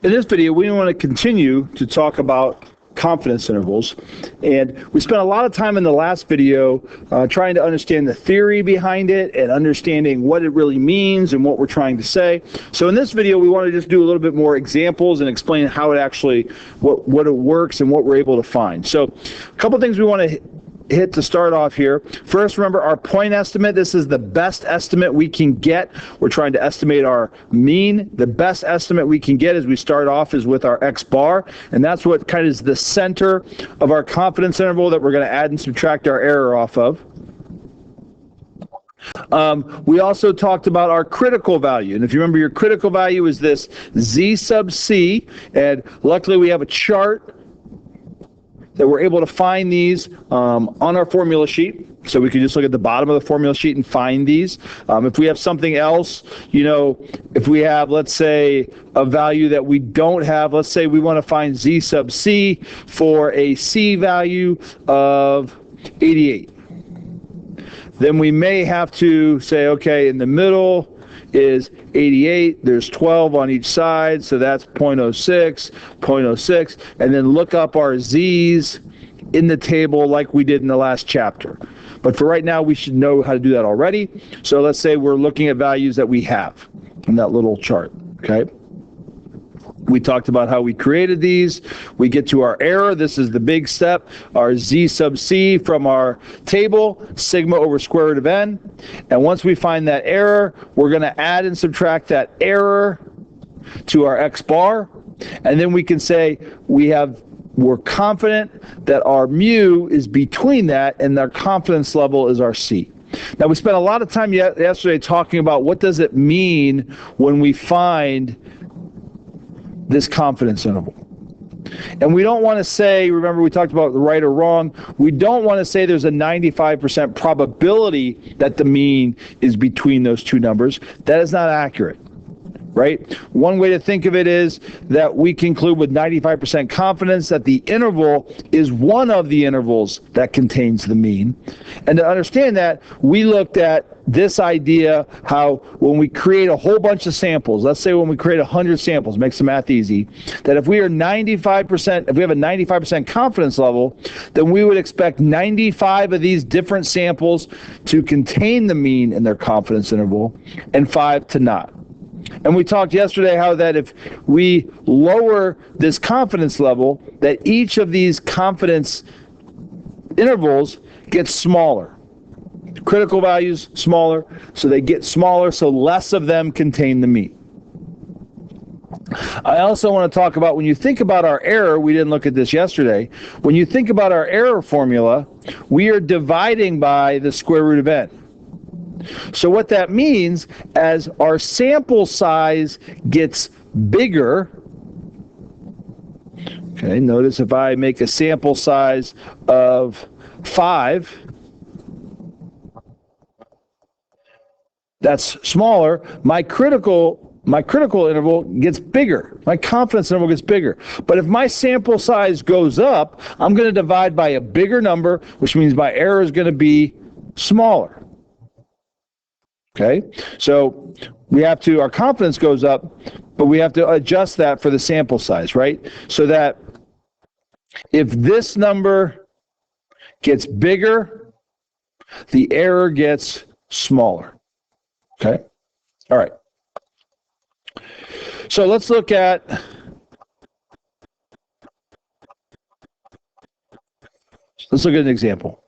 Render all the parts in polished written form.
In this video, we want to continue to talk about confidence intervals, and we spent a lot of time in the last video trying to understand the theory behind it and understanding what it really means and what we're trying to say. So in this video, we want to just do a little bit more examples and explain how it actually, what it works and what we're able to find. So a couple things we want to hit to start off here. First, remember our point estimate. This is the best estimate we can get. We're trying to estimate our mean. The best estimate we can get as we start off is with our X bar, and that's what kind of is the center of our confidence interval that we're going to add and subtract our error off of. We also talked about our critical value, and if you remember, your critical value is this Z sub C, and luckily we have a chart that we're able to find these on our formula sheet. So we can just look at the bottom of the formula sheet and find these. If we have something else, if we have, let's say, a value that we don't have, let's say we want to find Z sub C for a C value of 88. Then we may have to say, okay, in the middle is 88, there's 12 on each side, so that's 0.06, 0.06, and then look up our Z's in the table like we did in the last chapter. But for right now, we should know how to do that already. So let's say we're looking at values that we have in that little chart, okay? We talked about how we created these. We get to our error. This is the big step. Our Z sub C from our table, sigma over square root of n. And once we find that error, we're going to add and subtract that error to our X bar. And then we can say we're confident that our mu is between that, and our confidence level is our C. Now, we spent a lot of time yesterday talking about what does it mean when we find this confidence interval. And we don't want to say, remember we talked about the right or wrong, we don't want to say there's a 95% probability that the mean is between those two numbers. That is not accurate, right? One way to think of it is that we conclude with 95% confidence that the interval is one of the intervals that contains the mean. And to understand that, we looked at this idea how when we create a whole bunch of samples, let's say when we create 100 samples, makes the math easy, that if we have a 95% confidence level, then we would expect 95 of these different samples to contain the mean in their confidence interval and 5 to not. And we talked yesterday how that if we lower this confidence level, that each of these confidence intervals gets smaller. Critical values smaller, so they get smaller, so less of them contain the mean. I also want to talk about when you think about our error, we didn't look at this yesterday, when you think about our error formula, we are dividing by the square root of n. So what that means, as our sample size gets bigger, okay, notice if I make a sample size of 5, that's smaller, my critical interval gets bigger. My confidence interval gets bigger. But if my sample size goes up, I'm going to divide by a bigger number, which means my error is going to be smaller. Okay? So our confidence goes up, but we have to adjust that for the sample size, right? So that if this number gets bigger, the error gets smaller. Okay? All right. So let's look at an example.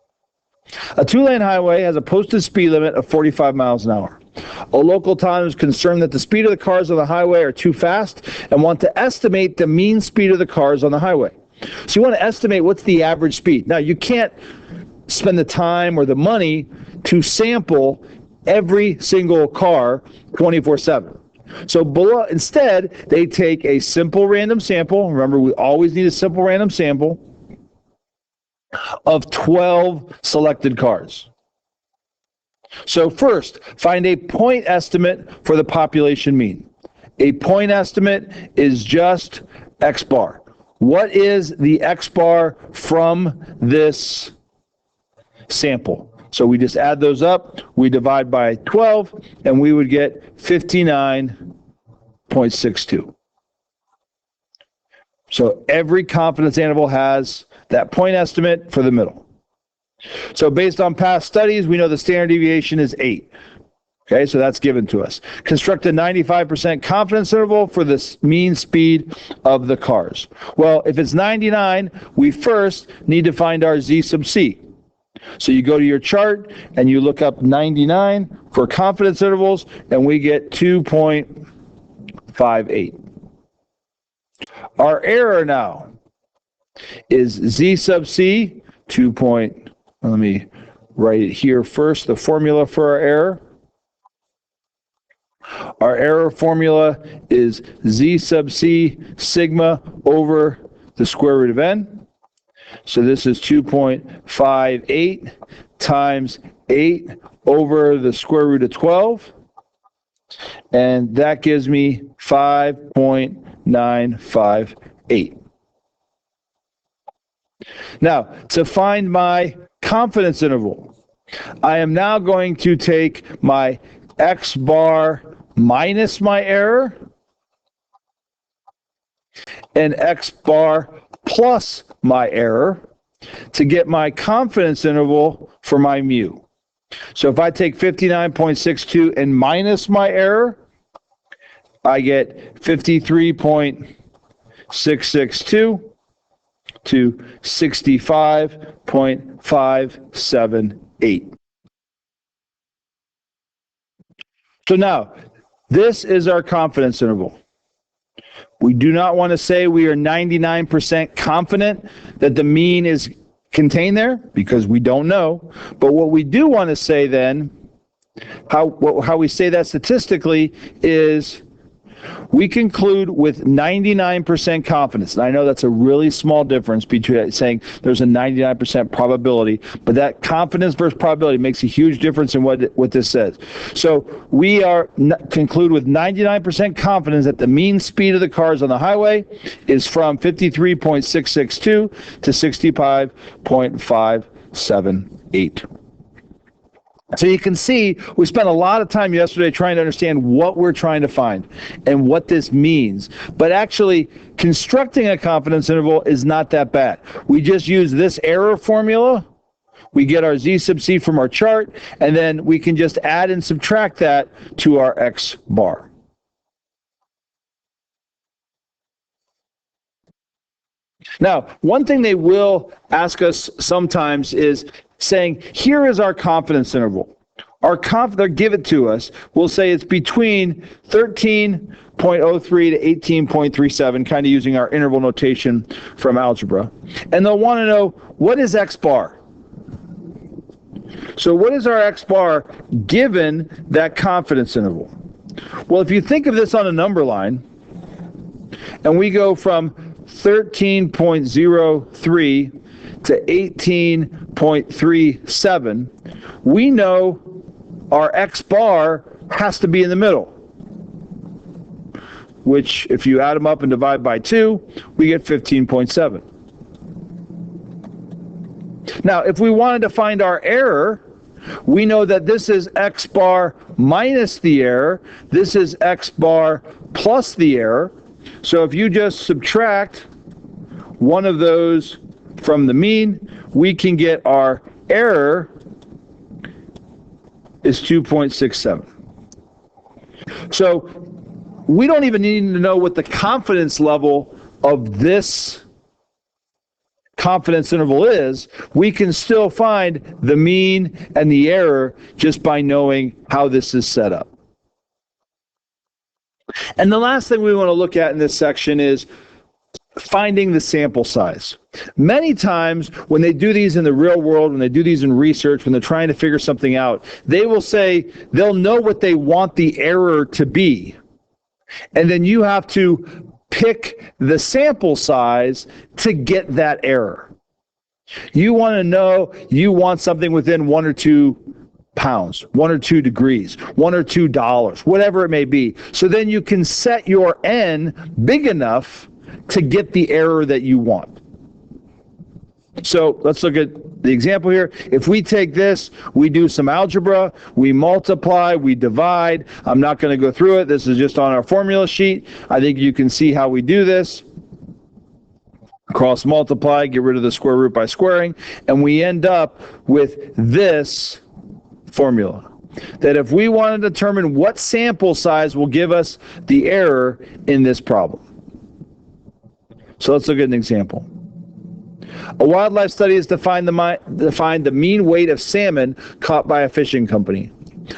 A 2-lane highway has a posted speed limit of 45 miles an hour. A local town is concerned that the speed of the cars on the highway are too fast and want to estimate the mean speed of the cars on the highway. So you want to estimate what's the average speed. Now, you can't spend the time or the money to sample every single car 24/7. So instead, they take a simple random sample. Remember, we always need a simple random sample of 12 selected cars. So first, find a point estimate for the population mean. A point estimate is just X bar. What is the X bar from this sample? So we just add those up, we divide by 12, and we would get 59.62. So every confidence interval has that point estimate for the middle. So based on past studies, we know the standard deviation is 8. Okay, so that's given to us. Construct a 95% confidence interval for the mean speed of the cars. Well, if it's 99, we first need to find our z sub c. So you go to your chart and you look up 99 for confidence intervals, and we get 2.58. Our error now is z sub c, let me write it here first, the formula for our error. Our error formula is z sub c sigma over the square root of n. So this is 2.58 times 8 over the square root of 12. And that gives me 5.958. Now, to find my confidence interval, I am now going to take my x bar minus my error and x bar plus my error to get my confidence interval for my mu. So if I take 59.62 and minus my error, I get 53.662 to 65.578. So now, this is our confidence interval. We do not want to say we are 99% confident that the mean is contained there, because we don't know. But what we do want to say then, how we say that statistically, is we conclude with 99% confidence. And I know that's a really small difference between saying there's a 99% probability, but that confidence versus probability makes a huge difference in what this says. So we conclude with 99% confidence that the mean speed of the cars on the highway is from 53.662 to 65.578. So you can see we spent a lot of time yesterday trying to understand what we're trying to find and what this means. But actually, constructing a confidence interval is not that bad. We just use this error formula. We get our z sub c from our chart, and then we can just add and subtract that to our x bar. Now, one thing they will ask us sometimes is saying, here is our confidence interval. They'll give it to us. We'll say it's between 13.03 to 18.37, kind of using our interval notation from algebra. And they'll want to know, what is x bar? So what is our x bar given that confidence interval? Well, if you think of this on a number line, and we go from 13.03 to 18.37, we know our x bar has to be in the middle, which if you add them up and divide by 2, we get 15.7. Now, if we wanted to find our error, we know that this is x bar minus the error, this is x bar plus the error. So if you just subtract one of those from the mean, we can get our error is 2.67. So we don't even need to know what the confidence level of this confidence interval is. We can still find the mean and the error just by knowing how this is set up. And the last thing we want to look at in this section is finding the sample size. Many times when they do these in the real world, when they do these in research, when they're trying to figure something out, they will say they'll know what they want the error to be. And then you have to pick the sample size to get that error. You want to know, you want something within 1 or 2 pounds, 1 or 2 degrees, $1 or $2, whatever it may be. So then you can set your n big enough to get the error that you want. So let's look at the example here. If we take this, we do some algebra, we multiply, we divide. I'm not going to go through it. This is just on our formula sheet. I think you can see how we do this. Cross multiply, get rid of the square root by squaring, and we end up with this formula. That if we want to determine what sample size will give us the error in this problem. So let's look at an example. A wildlife study has defined the mean weight of salmon caught by a fishing company.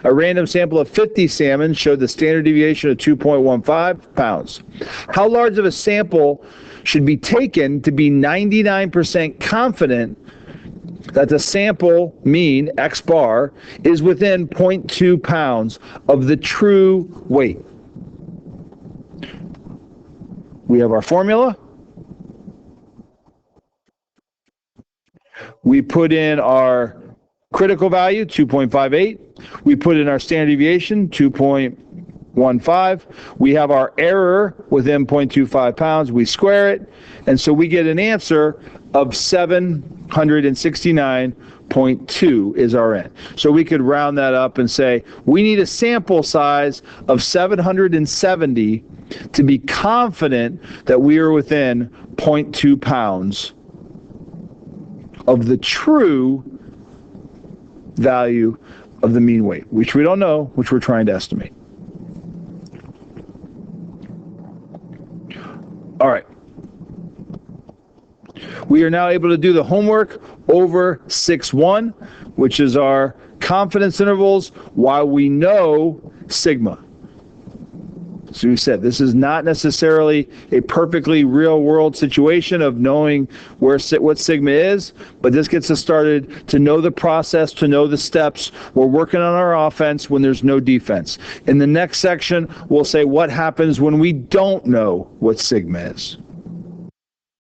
A random sample of 50 salmon showed the standard deviation of 2.15 pounds. How large of a sample should be taken to be 99% confident that the sample mean, X bar, is within 0.2 pounds of the true weight? We have our formula. We put in our critical value, 2.58. We put in our standard deviation, 2.15. We have our error within 0.25 pounds. We square it, and so we get an answer of 769.2 is our n. So we could round that up and say we need a sample size of 770 to be confident that we are within 0.2 pounds of the true value of the mean weight, which we don't know, which we're trying to estimate. All right. We are now able to do the homework over 6.1, which is our confidence intervals, while we know sigma. So we said this is not necessarily a perfectly real-world situation of knowing what sigma is, but this gets us started to know the process, to know the steps. We're working on our offense when there's no defense. In the next section, we'll say what happens when we don't know what sigma is.